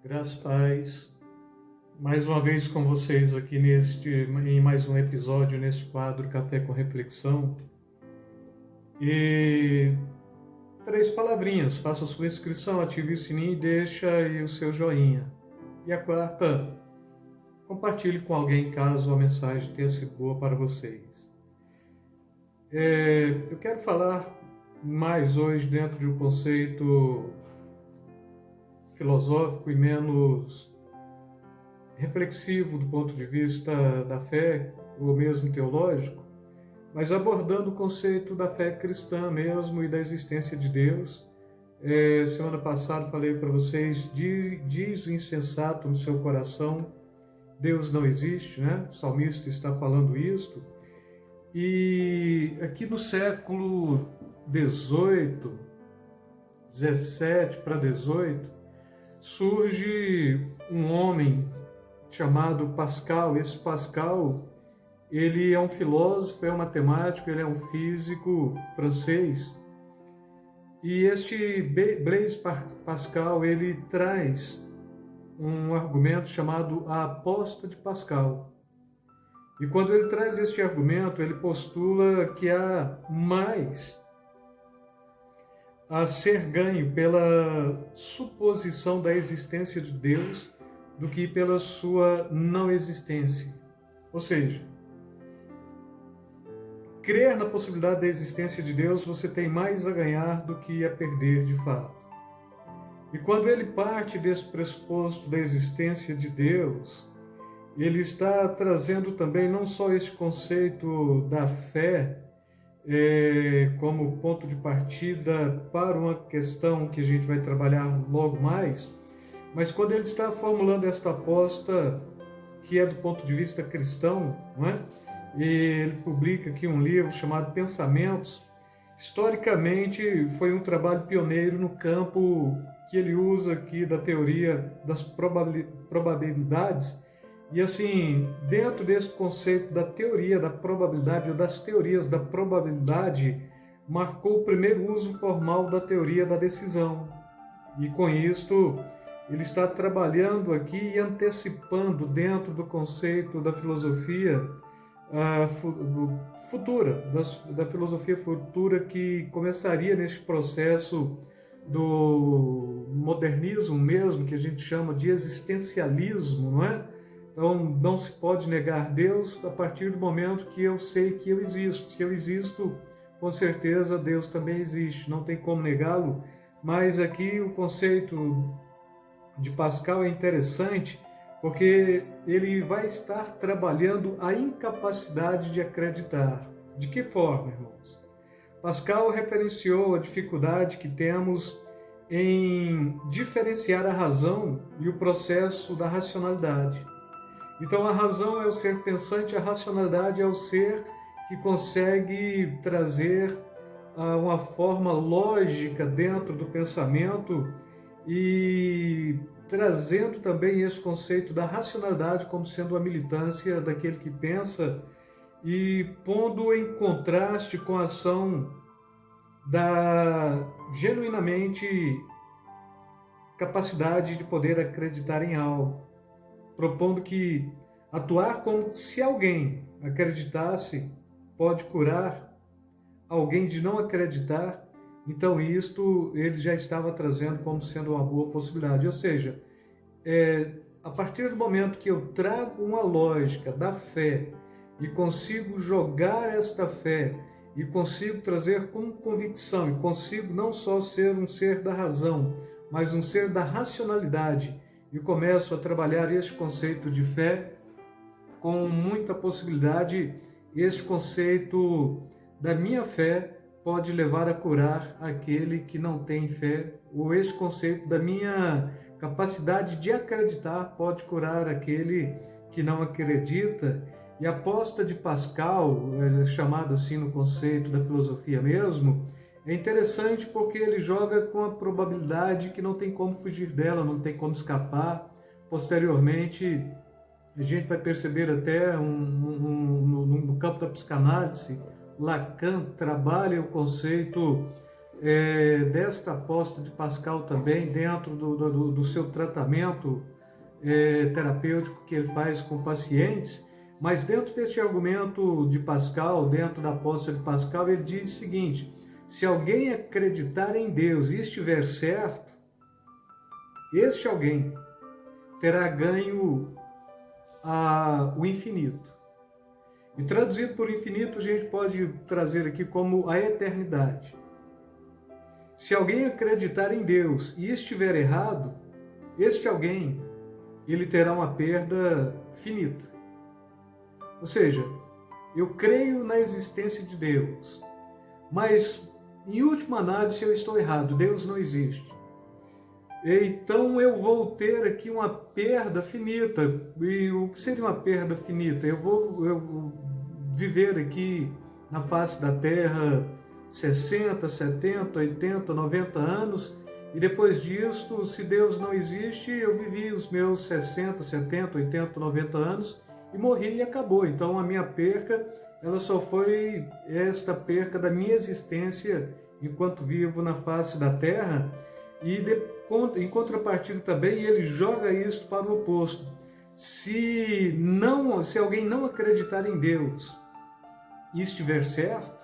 Graças a paz, mais uma vez com vocês aqui em mais um episódio neste quadro Café com Reflexão. E 3 palavrinhas: faça sua inscrição, ative o sininho e deixa aí o seu joinha. E a quarta, compartilhe com alguém caso a mensagem tenha sido boa para vocês. Eu quero falar mais hoje dentro de um conceito filosófico e menos reflexivo do ponto de vista da fé, ou mesmo teológico, mas abordando o conceito da fé cristã mesmo e da existência de Deus. Semana passada falei para vocês, diz o insensato no seu coração, Deus não existe, né? O salmista está falando isto. E aqui no século 17 para 18, surge um homem chamado Pascal. Esse Pascal, ele é um filósofo, é um matemático, ele é um físico francês. E este Blaise Pascal, ele traz um argumento chamado a aposta de Pascal. E quando ele traz este argumento, ele postula que há mais a ser ganho pela suposição da existência de Deus do que pela sua não existência. Ou seja, crer na possibilidade da existência de Deus, você tem mais a ganhar do que a perder de fato. E quando ele parte desse pressuposto da existência de Deus, ele está trazendo também não só esse conceito da fé, como ponto de partida para uma questão que a gente vai trabalhar logo mais, mas quando ele está formulando esta aposta, que é do ponto de vista cristão, não é? E ele publica aqui um livro chamado Pensamentos. Historicamente, foi um trabalho pioneiro no campo que ele usa aqui da teoria das probabilidades. E assim, dentro desse conceito da teoria da probabilidade ou das teorias da probabilidade, marcou o primeiro uso formal da teoria da decisão. E com isto, ele está trabalhando aqui e antecipando dentro do conceito da filosofia futura, da filosofia futura que começaria neste processo do modernismo mesmo, que a gente chama de existencialismo, não é? Então, não se pode negar Deus a partir do momento que eu sei que eu existo. Se eu existo, com certeza Deus também existe, não tem como negá-lo. Mas aqui o conceito de Pascal é interessante, porque ele vai estar trabalhando a incapacidade de acreditar. De que forma, irmãos? Pascal referenciou a dificuldade que temos em diferenciar a razão e o processo da racionalidade. Então, a razão é o ser pensante, a racionalidade é o ser que consegue trazer uma forma lógica dentro do pensamento e trazendo também esse conceito da racionalidade como sendo a militância daquele que pensa e pondo em contraste com a ação da genuinamente capacidade de poder acreditar em algo, propondo que atuar como se alguém acreditasse pode curar alguém de não acreditar, então isto ele já estava trazendo como sendo uma boa possibilidade. Ou seja, a partir do momento que eu trago uma lógica da fé e consigo jogar esta fé e consigo trazer com convicção e consigo não só ser um ser da razão, mas um ser da racionalidade, e começo a trabalhar este conceito de fé, com muita possibilidade, este conceito da minha fé pode levar a curar aquele que não tem fé, ou este conceito da minha capacidade de acreditar pode curar aquele que não acredita. E a aposta de Pascal, chamado assim no conceito da filosofia mesmo, é interessante porque ele joga com a probabilidade que não tem como fugir dela, não tem como escapar. Posteriormente, a gente vai perceber até no campo da psicanálise, Lacan trabalha o conceito desta aposta de Pascal também, dentro do seu tratamento terapêutico que ele faz com pacientes, mas dentro deste argumento de Pascal, dentro da aposta de Pascal, ele diz o seguinte: se alguém acreditar em Deus e estiver certo, este alguém terá ganho o infinito. E traduzido por infinito, a gente pode trazer aqui como a eternidade. Se alguém acreditar em Deus e estiver errado, este alguém, ele terá uma perda finita. Ou seja, eu creio na existência de Deus, mas em última análise eu estou errado, Deus não existe. Então eu vou ter aqui uma perda finita. E o que seria uma perda finita? Eu vou viver aqui na face da Terra 60, 70, 80, 90 anos, e depois disto, se Deus não existe, eu vivi os meus 60, 70, 80, 90 anos e morri e acabou. Então a minha perca, ela só foi esta perca da minha existência enquanto vivo na face da Terra. E em contrapartida também, ele joga isso para o oposto. Se alguém não acreditar em Deus e estiver certo,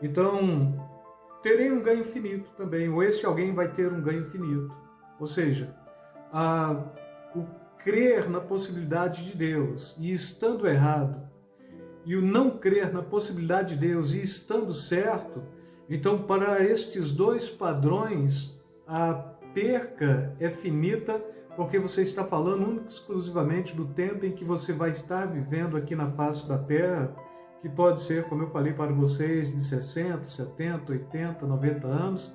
então terei um ganho finito também, ou este alguém vai ter um ganho finito. Ou seja, o crer na possibilidade de Deus e estando errado, e o não crer na possibilidade de Deus e estando certo, então para estes dois padrões, a perca é finita, porque você está falando única e exclusivamente do tempo em que você vai estar vivendo aqui na face da Terra, que pode ser, como eu falei para vocês, de 60, 70, 80, 90 anos,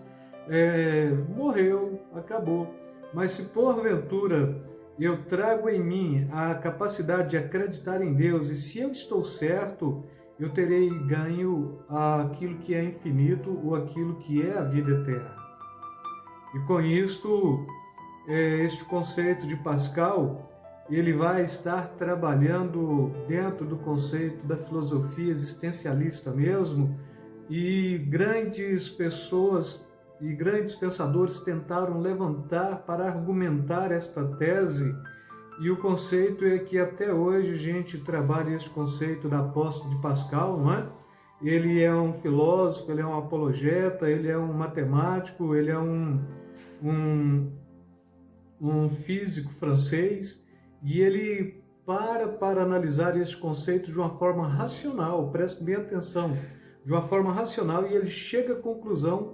morreu, acabou. Mas se porventura eu trago em mim a capacidade de acreditar em Deus, e se eu estou certo, eu terei ganho aquilo que é infinito ou aquilo que é a vida eterna. E com isto, este conceito de Pascal, ele vai estar trabalhando dentro do conceito da filosofia existencialista mesmo, e grandes pessoas e grandes pensadores tentaram levantar para argumentar esta tese, e o conceito é que até hoje a gente trabalha esse conceito da aposta de Pascal, não é? Ele é um filósofo, ele é um apologeta, ele é um matemático, ele é um físico francês, e ele para analisar esse conceito de uma forma racional, preste bem atenção, de uma forma racional, e ele chega à conclusão,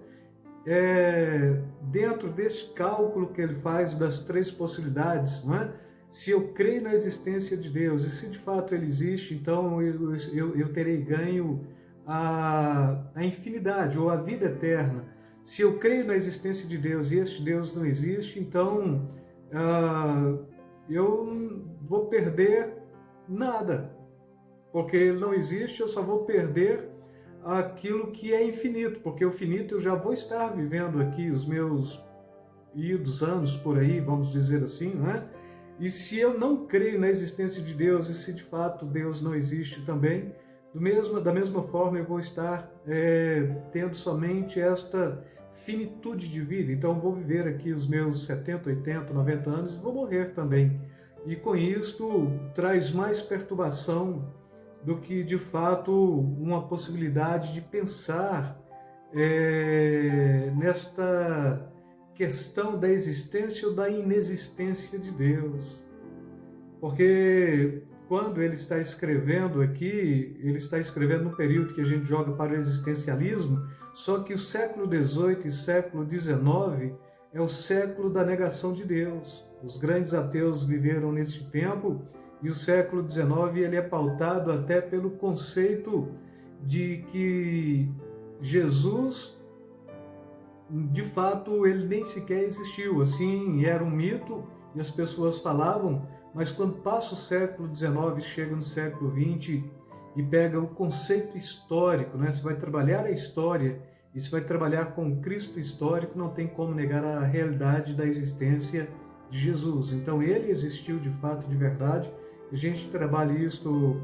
dentro desse cálculo que ele faz das três possibilidades, não é? Se eu creio na existência de Deus, e se de fato ele existe, então eu terei ganho a infinidade, ou a vida eterna. Se eu creio na existência de Deus e este Deus não existe, então eu vou perder nada, porque ele não existe, eu só vou perder aquilo que é infinito, porque o finito eu já vou estar vivendo aqui os meus idos anos por aí, vamos dizer assim, não é? E se eu não creio na existência de Deus, e se de fato Deus não existe também, da mesma forma eu vou estar tendo somente esta finitude de vida. Então eu vou viver aqui os meus 70, 80, 90 anos e vou morrer também. E com isto traz mais perturbação do que de fato uma possibilidade de pensar nesta questão da existência ou da inexistência de Deus. Porque quando ele está escrevendo aqui, ele está escrevendo no período que a gente joga para o existencialismo, só que o século XVIII e século XIX é o século da negação de Deus. Os grandes ateus viveram neste tempo, e o século XIX ele é pautado até pelo conceito de que Jesus, de fato, ele nem sequer existiu. Assim, era um mito e as pessoas falavam, mas quando passa o século XIX, chega no século XX e pega o conceito histórico, né? Você vai trabalhar a história e você vai trabalhar com o Cristo histórico, não tem como negar a realidade da existência de Jesus. Então ele existiu de fato, de verdade. A gente trabalha isso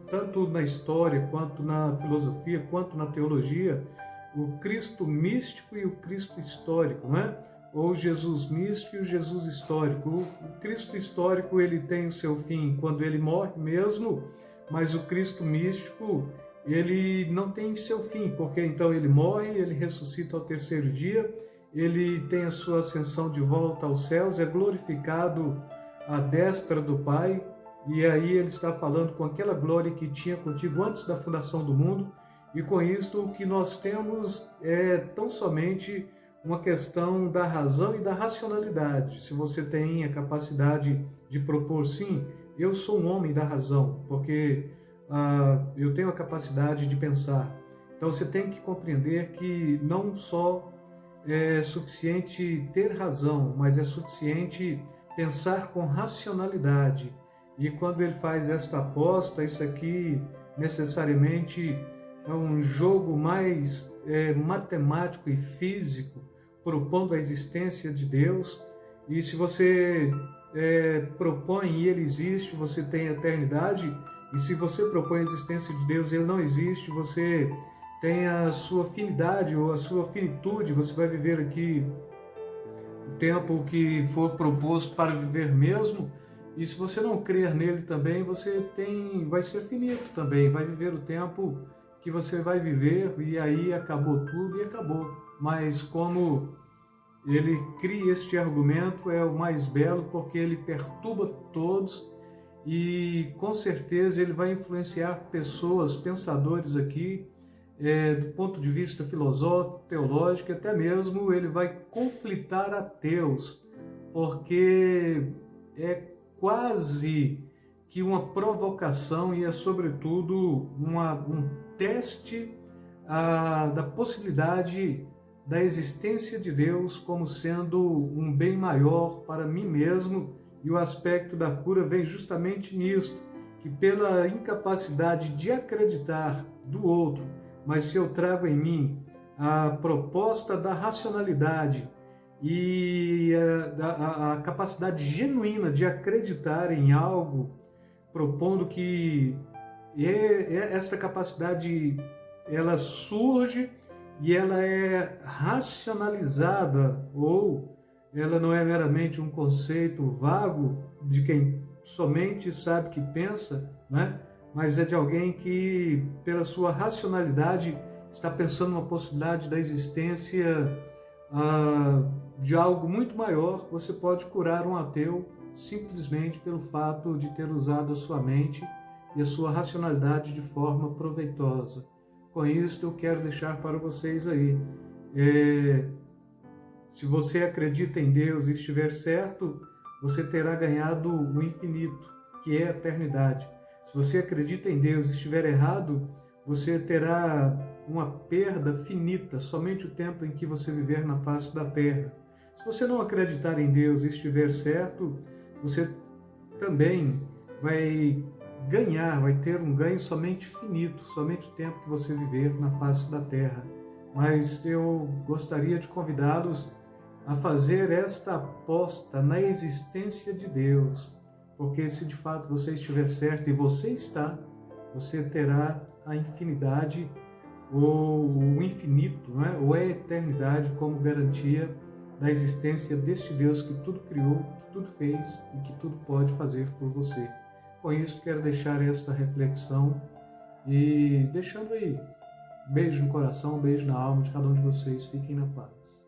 tanto na história, quanto na filosofia, quanto na teologia, o Cristo místico e o Cristo histórico, não é? Ou o Jesus místico e o Jesus histórico. O Cristo histórico, ele tem o seu fim quando ele morre mesmo, mas o Cristo místico, ele não tem seu fim, porque então ele morre, ele ressuscita ao terceiro dia, ele tem a sua ascensão de volta aos céus, é glorificado à destra do Pai, e aí ele está falando com aquela glória que tinha contigo antes da fundação do mundo, e com isso o que nós temos é tão somente uma questão da razão e da racionalidade. Se você tem a capacidade de propor, sim, eu sou um homem da razão, porque eu tenho a capacidade de pensar. Então você tem que compreender que não só é suficiente ter razão, mas é suficiente pensar com racionalidade. E quando ele faz esta aposta, isso aqui necessariamente é um jogo mais matemático e físico, propondo a existência de Deus. E se você propõe e ele existe, você tem eternidade. E se você propõe a existência de Deus e ele não existe, você tem a sua finidade ou a sua finitude. Você vai viver aqui o tempo que for proposto para viver mesmo. E se você não crer nele também, você vai ser finito também, vai viver o tempo que você vai viver, e aí acabou tudo e acabou. Mas como ele cria este argumento, é o mais belo, porque ele perturba todos e com certeza ele vai influenciar pessoas, pensadores aqui, do ponto de vista filosófico, teológico, até mesmo ele vai conflitar ateus, porque é quase que uma provocação e é sobretudo um teste da possibilidade da existência de Deus como sendo um bem maior para mim mesmo, e o aspecto da cura vem justamente nisto, que pela incapacidade de acreditar do outro, mas se eu trago em mim a proposta da racionalidade e a capacidade genuína de acreditar em algo, propondo que esta capacidade ela surge e ela é racionalizada, ou ela não é meramente um conceito vago de quem somente sabe que pensa, né? Mas é de alguém que, pela sua racionalidade, está pensando uma possibilidade da existência de algo muito maior. Você pode curar um ateu simplesmente pelo fato de ter usado a sua mente e a sua racionalidade de forma proveitosa. Com isso, eu quero deixar para vocês aí. Se você acredita em Deus e estiver certo, você terá ganhado o infinito, que é a eternidade. Se você acredita em Deus e estiver errado, você terá uma perda finita, somente o tempo em que você viver na face da terra. Se você não acreditar em Deus e estiver certo, você também vai ganhar, vai ter um ganho somente finito, somente o tempo que você viver na face da terra. Mas eu gostaria de convidá-los a fazer esta aposta na existência de Deus, porque se de fato você estiver certo, e você está, você terá a infinidade, ou o infinito, não é? Ou a eternidade como garantia da existência deste Deus que tudo criou, que tudo fez e que tudo pode fazer por você. Com isso, quero deixar esta reflexão e deixando aí beijo no coração, beijo na alma de cada um de vocês. Fiquem na paz.